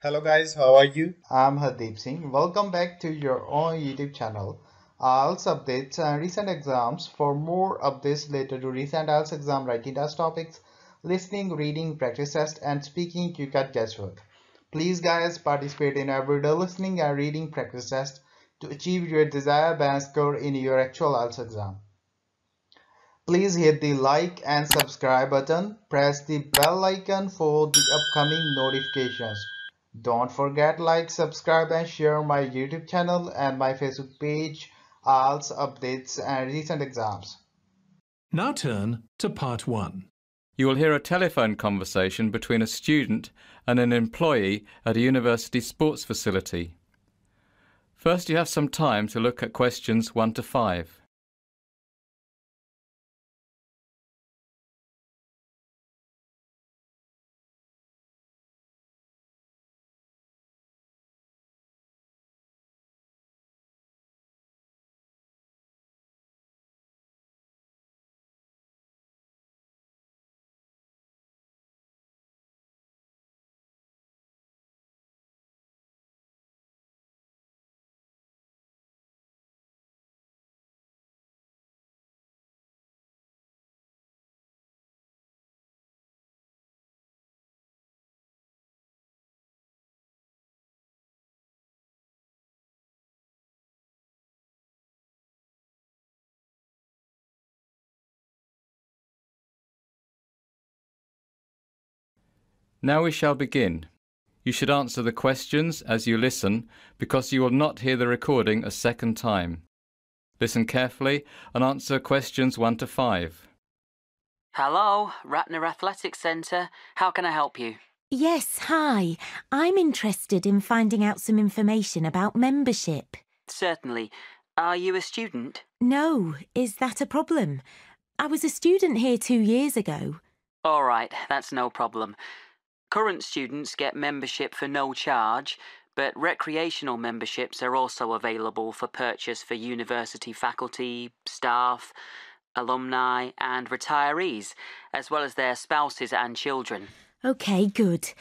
Hello guys, how are you? I'm Hardeep Singh. Welcome back to your own YouTube channel. IELTS updates and recent exams. For more updates related to recent IELTS exam writing test topics, listening, reading, practice test, and speaking, you can guesswork. Please guys participate in everyday listening and reading practice test to achieve your desired band score in your actual IELTS exam. Please hit the like and subscribe button. Press the bell icon for the upcoming notifications. Don't forget like, subscribe and share my YouTube channel and my Facebook page, IELTS updates and recent exams. Now turn to Part 1. You will hear a telephone conversation between a student and an employee at a university sports facility. First, you have some time to look at questions 1 to 5. Now we shall begin. You should answer the questions as you listen because you will not hear the recording a second time. Listen carefully and answer questions 1 to 5. Hello, Ratner Athletics Centre. How can I help you? Yes, hi. I'm interested in finding out some information about membership. Certainly. Are you a student? No, is that a problem? I was a student here 2 years ago. All right, that's no problem. Current students get membership for no charge, but recreational memberships are also available for purchase for university faculty, staff, alumni and retirees, as well as their spouses and children. OK, good.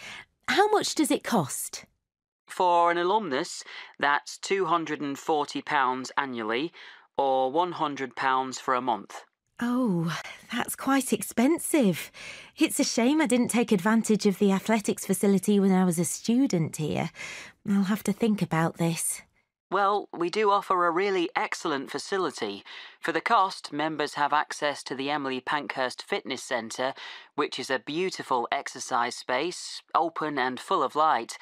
How much does it cost? For an alumnus, that's £240 annually, or £100 for a month. Oh, that's quite expensive. It's a shame I didn't take advantage of the athletics facility when I was a student here. I'll have to think about this. Well, we do offer a really excellent facility. For the cost, members have access to the Emily Pankhurst Fitness Centre, which is a beautiful exercise space, open and full of light.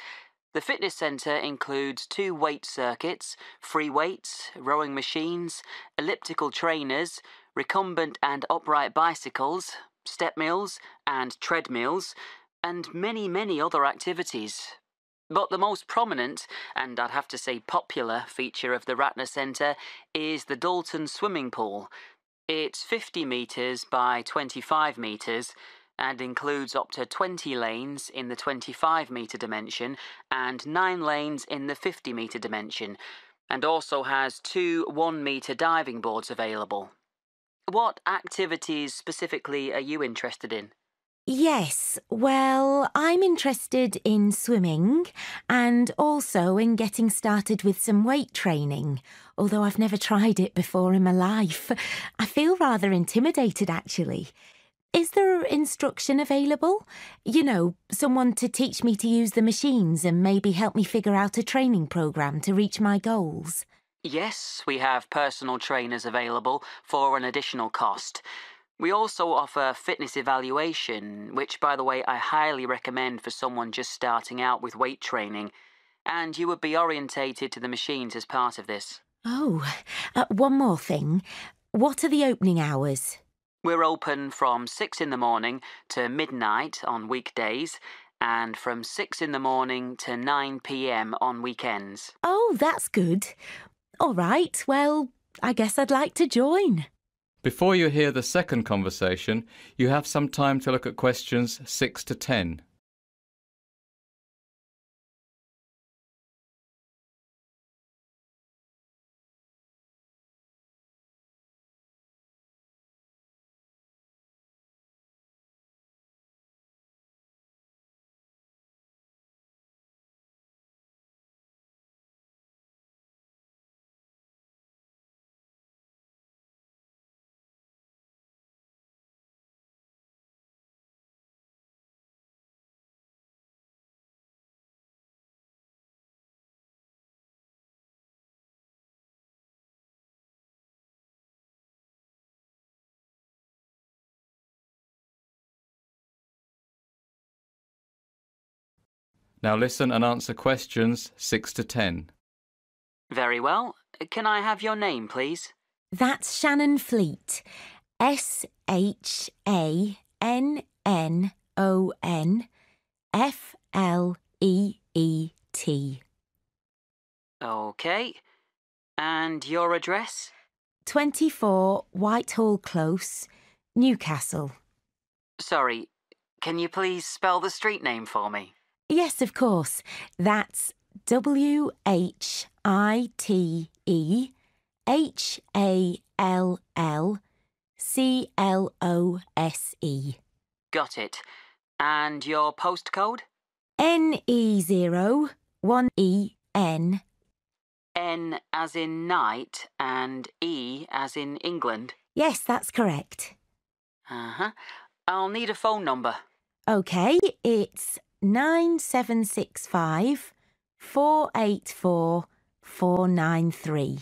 The fitness centre includes 2 weight circuits, free weights, rowing machines, elliptical trainers, recumbent and upright bicycles, step mills and treadmills, and many other activities. But the most prominent, and I'd have to say popular, feature of the Ratner Centre is the Dalton swimming pool. It's 50 metres by 25 metres and includes up to 20 lanes in the 25-metre dimension and 9 lanes in the 50-metre dimension, and also has 2 1-metre diving boards available. What activities specifically are you interested in? Yes, well, I'm interested in swimming and also in getting started with some weight training, although I've never tried it before in my life. I feel rather intimidated, actually. Is there instruction available? You know, someone to teach me to use the machines and maybe help me figure out a training programme to reach my goals? Yes, we have personal trainers available for an additional cost. We also offer fitness evaluation, which, by the way, I highly recommend for someone just starting out with weight training, and you would be orientated to the machines as part of this. Oh, one more thing. What are the opening hours? We're open from 6 in the morning to midnight on weekdays, and from 6 in the morning to 9 p.m. on weekends. Oh, that's good. All right, well, I guess I'd like to join. Before you hear the second conversation, you have some time to look at questions 6 to 10. Now listen and answer questions 6 to 10. Very well. Can I have your name, please? That's Shannon Fleet. SHANNONFLEET. OK. And your address? 24 Whitehall Close, Newcastle. Sorry, can you please spell the street name for me? Yes, of course. That's WHITEHALLCLOSE. Got it. And your postcode? NE01EN. N as in night and E as in England? Yes, that's correct. I'll need a phone number. OK, it's 9765 484 493.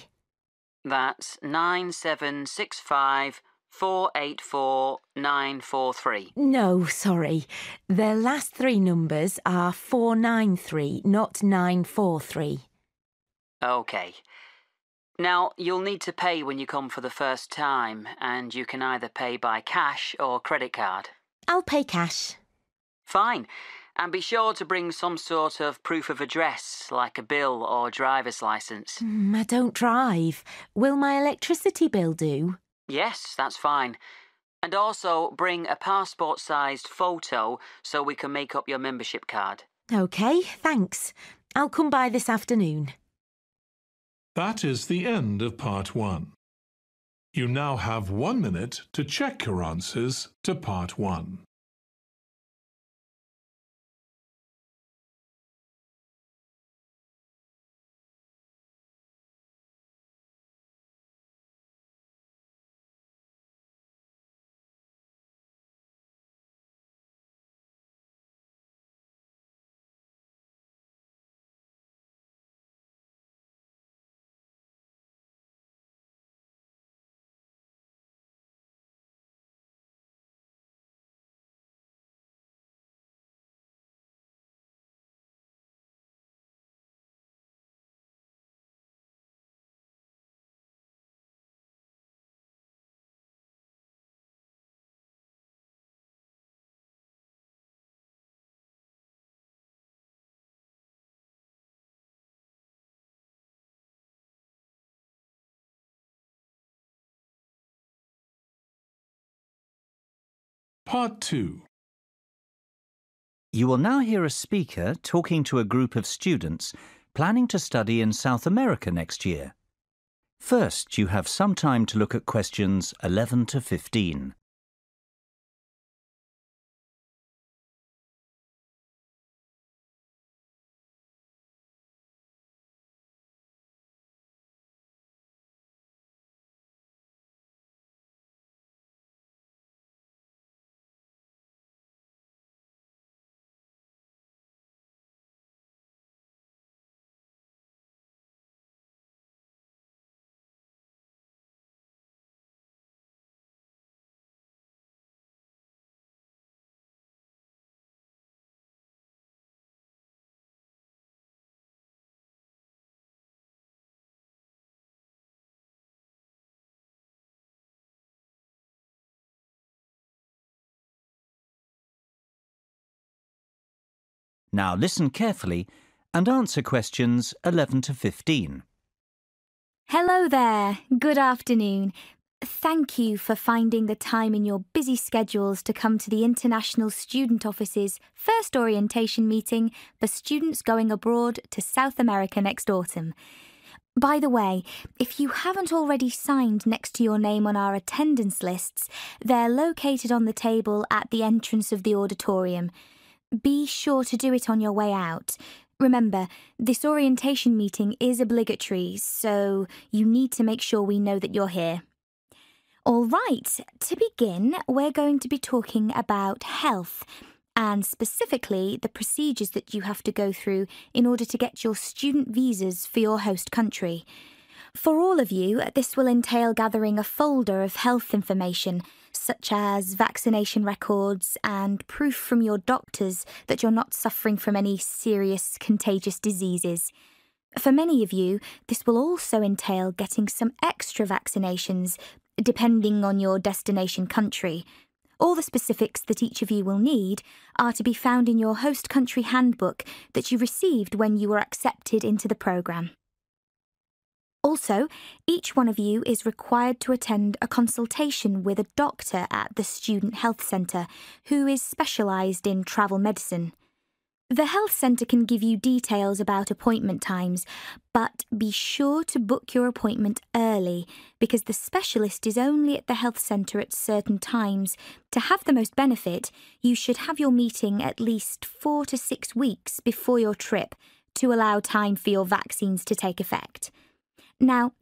That's 9765 484 943. No, sorry. The last three numbers are 493, not 943. OK. Now, you'll need to pay when you come for the first time, and you can either pay by cash or credit card. I'll pay cash. Fine. And be sure to bring some sort of proof of address, like a bill or driver's licence. I don't drive. Will my electricity bill do? Yes, that's fine. And also bring a passport-sized photo so we can make up your membership card. OK, thanks. I'll come by this afternoon. That is the end of Part 1. You now have 1 minute to check your answers to Part 1. Part 2. You will now hear a speaker talking to a group of students planning to study in South America next year. First, you have some time to look at questions 11 to 15. Now listen carefully and answer questions 11 to 15. Hello there. Good afternoon. Thank you for finding the time in your busy schedules to come to the International Student Office's first orientation meeting for students going abroad to South America next autumn. By the way, if you haven't already signed next to your name on our attendance lists, they're located on the table at the entrance of the auditorium. Be sure to do it on your way out. Remember, this orientation meeting is obligatory, so you need to make sure we know that you're here. All right, to begin, we're going to be talking about health, and specifically the procedures that you have to go through in order to get your student visas for your host country. For all of you, this will entail gathering a folder of health information, such as vaccination records and proof from your doctors that you're not suffering from any serious contagious diseases. For many of you, this will also entail getting some extra vaccinations, depending on your destination country. All the specifics that each of you will need are to be found in your host country handbook that you received when you were accepted into the programme. Also, each one of you is required to attend a consultation with a doctor at the Student Health Centre who is specialised in travel medicine. The health centre can give you details about appointment times, but be sure to book your appointment early because the specialist is only at the health centre at certain times. To have the most benefit, you should have your meeting at least 4 to 6 weeks before your trip to allow time for your vaccines to take effect. Now,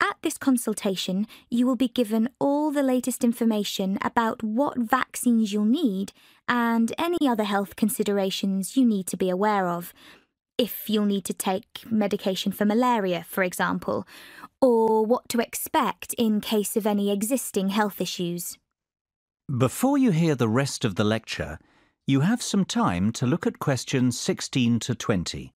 at this consultation, you will be given all the latest information about what vaccines you'll need and any other health considerations you need to be aware of. If you'll need to take medication for malaria, for example, or what to expect in case of any existing health issues. Before you hear the rest of the lecture, you have some time to look at questions 16 to 20.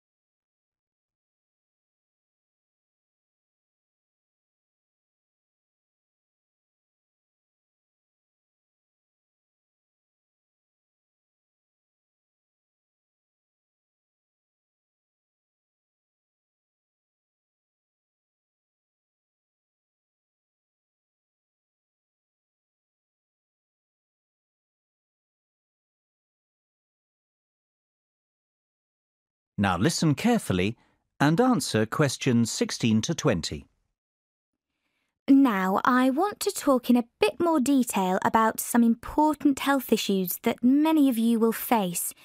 Now listen carefully and answer questions 16 to 20. Now, I want to talk in a bit more detail about some important health issues that many of you will face.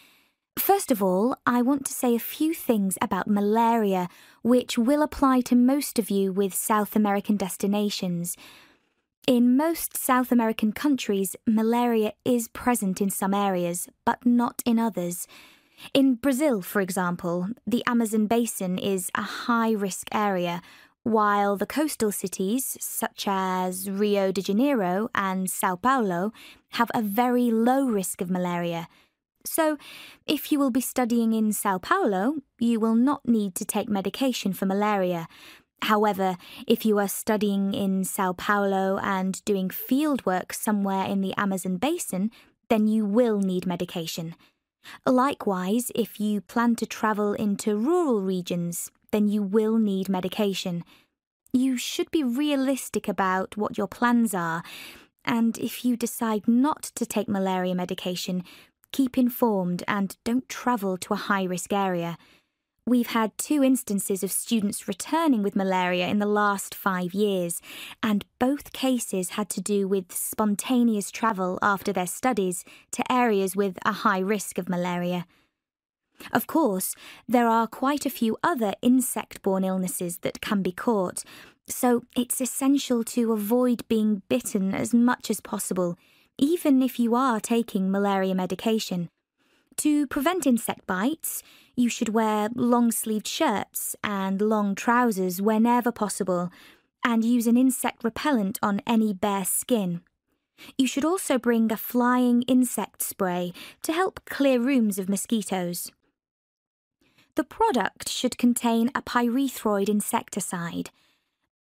First of all, I want to say a few things about malaria, which will apply to most of you with South American destinations. In most South American countries, malaria is present in some areas, but not in others. In Brazil, for example, the Amazon basin is a high-risk area, while the coastal cities, such as Rio de Janeiro and Sao Paulo, have a very low risk of malaria. So, if you will be studying in Sao Paulo, you will not need to take medication for malaria. However, if you are studying in Sao Paulo and doing fieldwork somewhere in the Amazon basin, then you will need medication. Likewise, if you plan to travel into rural regions, then you will need medication. You should be realistic about what your plans are, and if you decide not to take malaria medication, keep informed and don't travel to a high-risk area. We've had 2 instances of students returning with malaria in the last 5 years, and both cases had to do with spontaneous travel after their studies to areas with a high risk of malaria. Of course, there are quite a few other insect-borne illnesses that can be caught, so it's essential to avoid being bitten as much as possible, even if you are taking malaria medication. To prevent insect bites, you should wear long-sleeved shirts and long trousers whenever possible, and use an insect repellent on any bare skin. You should also bring a flying insect spray to help clear rooms of mosquitoes. The product should contain a pyrethroid insecticide.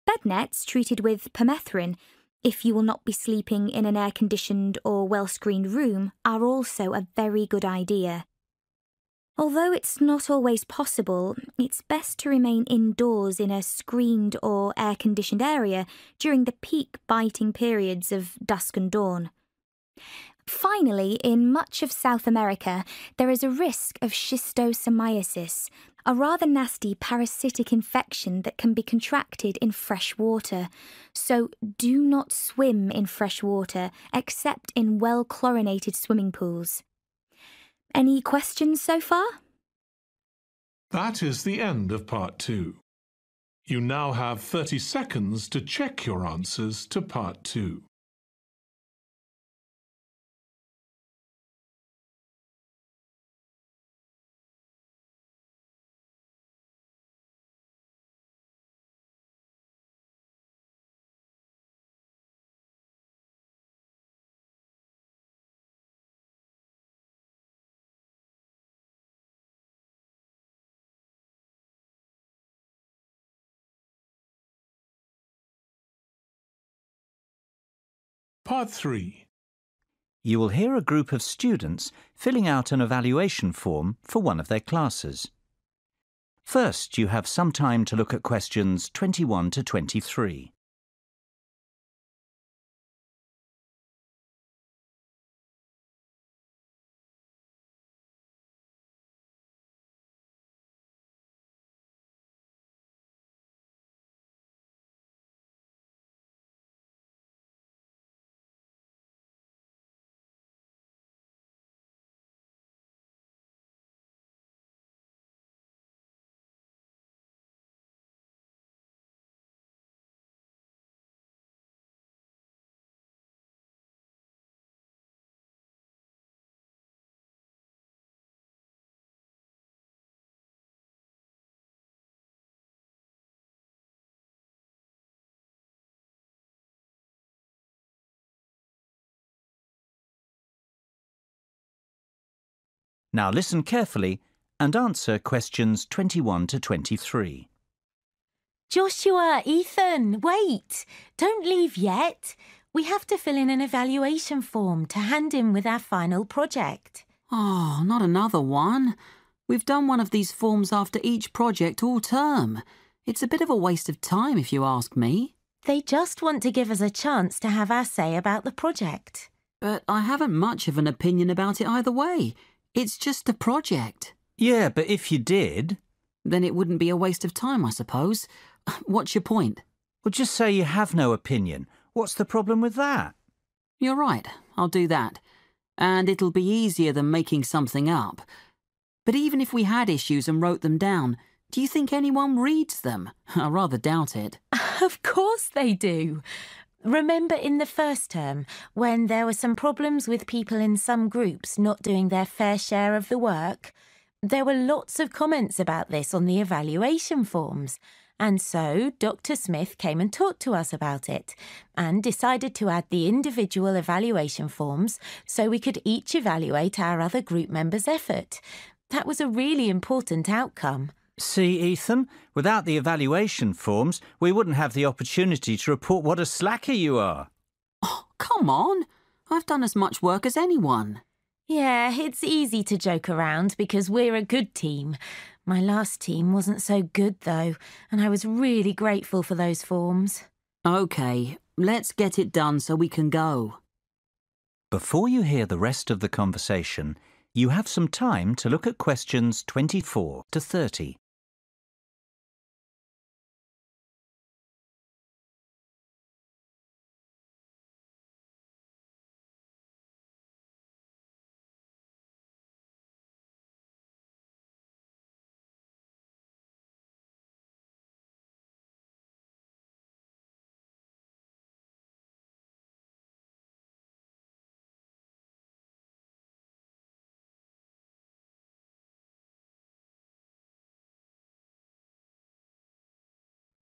Bed nets treated with permethrin, if you will not be sleeping in an air-conditioned or well-screened room, are also a very good idea. Although it's not always possible, it's best to remain indoors in a screened or air-conditioned area during the peak biting periods of dusk and dawn. Finally, in much of South America, there is a risk of schistosomiasis, a rather nasty parasitic infection that can be contracted in fresh water. So do not swim in fresh water except in well-chlorinated swimming pools. Any questions so far? That is the end of Part 2. You now have 30 seconds to check your answers to Part 2. Part 3. You will hear a group of students filling out an evaluation form for one of their classes. First, you have some time to look at questions 21 to 23. Now listen carefully and answer questions 21 to 23. Joshua, Ethan, wait! Don't leave yet. We have to fill in an evaluation form to hand in with our final project. Oh, not another one. We've done one of these forms after each project all term. It's a bit of a waste of time if you ask me. They just want to give us a chance to have our say about the project. But I haven't much of an opinion about it either way. It's just a project. Yeah, but if you did... Then it wouldn't be a waste of time, I suppose. What's your point? Well, just say you have no opinion. What's the problem with that? You're right, I'll do that. And it'll be easier than making something up. But even if we had issues and wrote them down, do you think anyone reads them? I rather doubt it. Of course they do. Remember in the first term, when there were some problems with people in some groups not doing their fair share of the work? There were lots of comments about this on the evaluation forms. And so Dr. Smith came and talked to us about it and decided to add the individual evaluation forms so we could each evaluate our other group members' effort. That was a really important outcome. See, Ethan, without the evaluation forms, we wouldn't have the opportunity to report what a slacker you are. Oh, come on. I've done as much work as anyone. Yeah, it's easy to joke around because we're a good team. My last team wasn't so good, though, and I was really grateful for those forms. OK, let's get it done so we can go. Before you hear the rest of the conversation, you have some time to look at questions 24 to 30.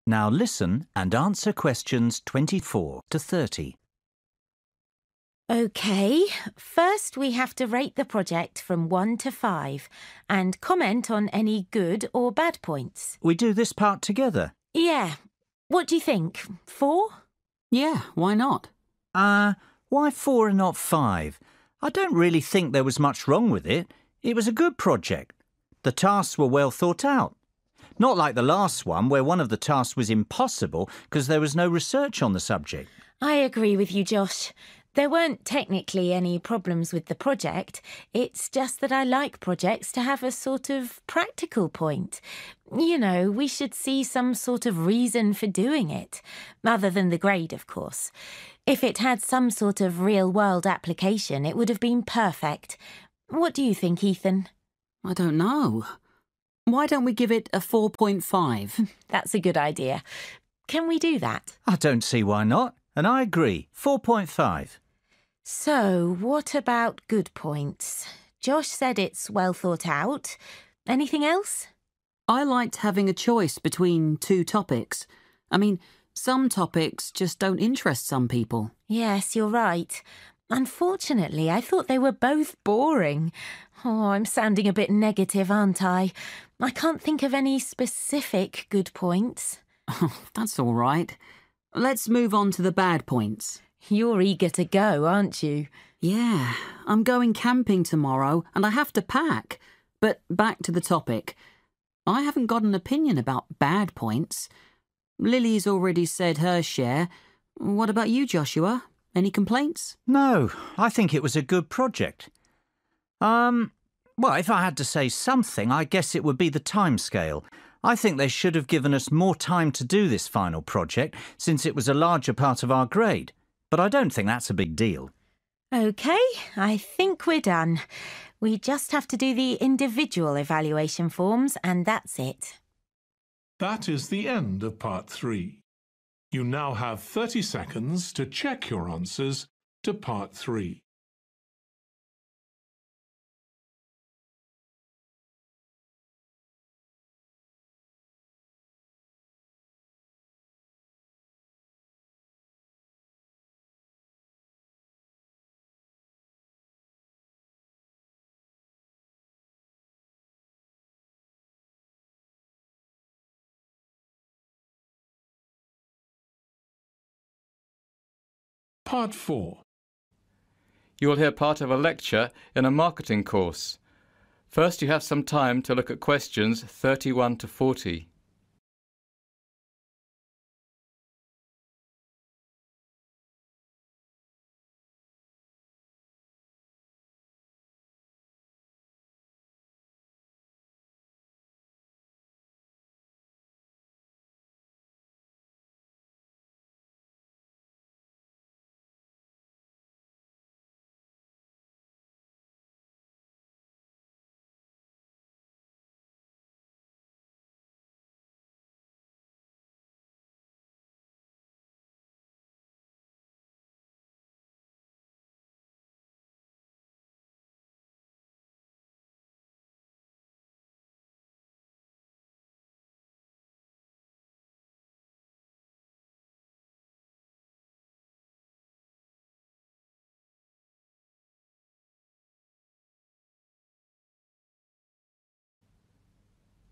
Now listen and answer questions 24 to 30. OK, first we have to rate the project from 1 to 5 and comment on any good or bad points. We do this part together. Yeah. What do you think? 4? Yeah, why not? Why 4 and not 5? I don't really think there was much wrong with it. It was a good project. The tasks were well thought out. Not like the last one, where one of the tasks was impossible because there was no research on the subject. I agree with you, Josh. There weren't technically any problems with the project. It's just that I like projects to have a sort of practical point. You know, we should see some sort of reason for doing it, other than the grade, of course. If it had some sort of real-world application, it would have been perfect. What do you think, Ethan? I don't know. Why don't we give it a 4.5? That's a good idea. Can we do that? I don't see why not. And I agree. 4.5. So, what about good points? Josh said it's well thought out. Anything else? I liked having a choice between 2 topics. I mean, some topics just don't interest some people. Yes, you're right. Unfortunately, I thought they were both boring. Oh, I'm sounding a bit negative, aren't I? I can't think of any specific good points. That's all right. Let's move on to the bad points. You're eager to go, aren't you? Yeah, I'm going camping tomorrow and I have to pack. But back to the topic. I haven't got an opinion about bad points. Lily's already said her share. What about you, Joshua? Any complaints? No, I think it was a good project. Well, if I had to say something, I guess it would be the timescale. I think they should have given us more time to do this final project, since it was a larger part of our grade. But I don't think that's a big deal. OK, I think we're done. We just have to do the individual evaluation forms, and that's it. That is the end of Part 3. You now have 30 seconds to check your answers to Part 3. Part 4. You will hear part of a lecture in a marketing course. First, you have some time to look at questions 31 to 40.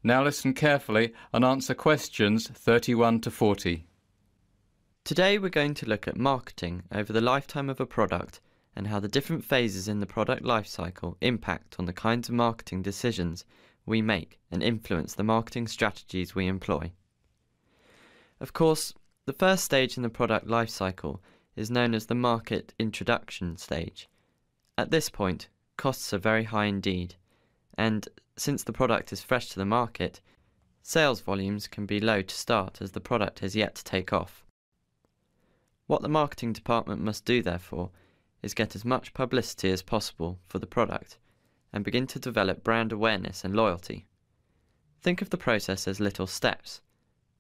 Now listen carefully and answer questions 31 to 40. Today we're going to look at marketing over the lifetime of a product and how the different phases in the product life cycle impact on the kinds of marketing decisions we make and influence the marketing strategies we employ. Of course, the first stage in the product life cycle is known as the market introduction stage. At this point, costs are very high indeed, and since the product is fresh to the market, sales volumes can be low to start as the product has yet to take off. What the marketing department must do, therefore, is get as much publicity as possible for the product and begin to develop brand awareness and loyalty. Think of the process as little steps.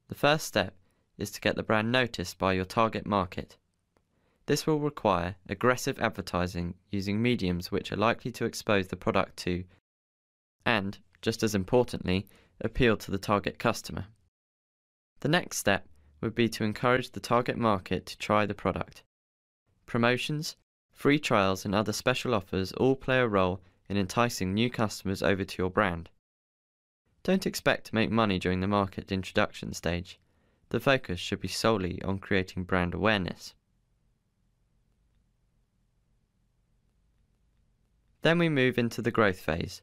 The first step is to get the brand noticed by your target market. This will require aggressive advertising using mediums which are likely to expose the product to and, just as importantly, appeal to the target customer. The next step would be to encourage the target market to try the product. Promotions, free trials and other special offers all play a role in enticing new customers over to your brand. Don't expect to make money during the market introduction stage. The focus should be solely on creating brand awareness. Then we move into the growth phase.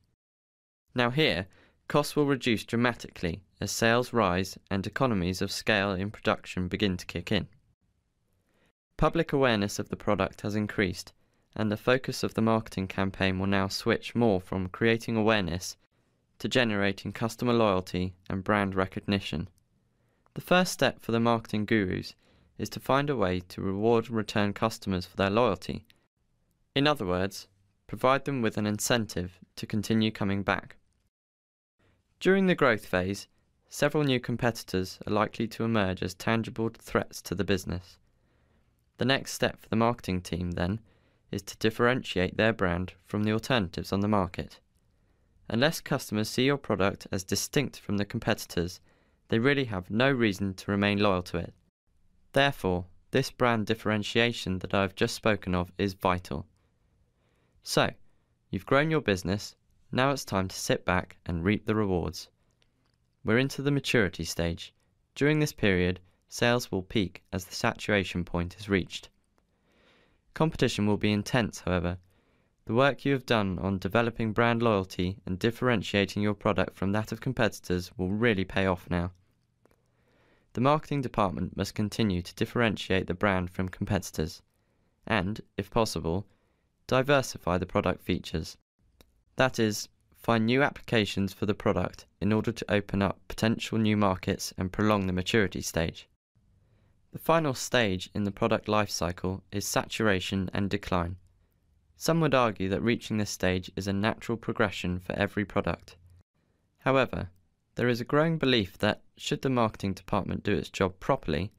Now here, costs will reduce dramatically as sales rise and economies of scale in production begin to kick in. Public awareness of the product has increased, and the focus of the marketing campaign will now switch more from creating awareness to generating customer loyalty and brand recognition. The first step for the marketing gurus is to find a way to reward return customers for their loyalty. In other words, provide them with an incentive to continue coming back. During the growth phase, several new competitors are likely to emerge as tangible threats to the business. The next step for the marketing team, then, is to differentiate their brand from the alternatives on the market. Unless customers see your product as distinct from the competitors, they really have no reason to remain loyal to it. Therefore, this brand differentiation that I have just spoken of is vital. So, you've grown your business. Now it's time to sit back and reap the rewards. We're into the maturity stage. During this period, sales will peak as the saturation point is reached. Competition will be intense, however. The work you have done on developing brand loyalty and differentiating your product from that of competitors will really pay off now. The marketing department must continue to differentiate the brand from competitors and, if possible, diversify the product features. That is, find new applications for the product in order to open up potential new markets and prolong the maturity stage. The final stage in the product life cycle is saturation and decline. Some would argue that reaching this stage is a natural progression for every product. However, there is a growing belief that, should the marketing department do its job properly,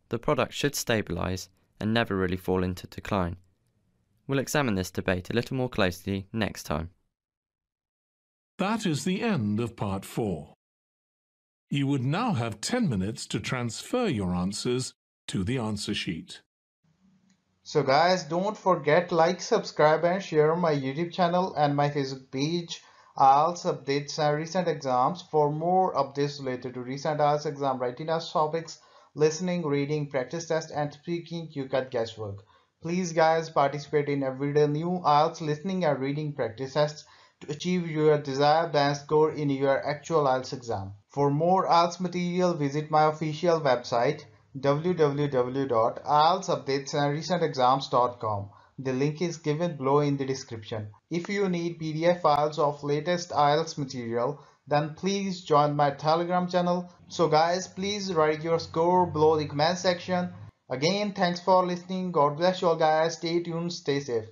the product should stabilise and never really fall into decline. We'll examine this debate a little more closely next time. That is the end of Part 4. You would now have 10 minutes to transfer your answers to the answer sheet. So guys, don't forget like, subscribe and share my YouTube channel and my Facebook page, IELTS updates and recent exams. For more updates related to recent IELTS exam writing test topics, listening, reading, practice test and speaking, you got guesswork. Please guys, participate in everyday new IELTS listening and reading practice tests to achieve your desired band score in your actual IELTS exam. For more IELTS material, visit my official website www.ieltsupdatesandrecentexams.com. The link is given below in the description. If you need PDF files of latest IELTS material, then please join my Telegram channel. So guys, please write your score below the comment section. Again, thanks for listening. God bless you all guys. Stay tuned, stay safe.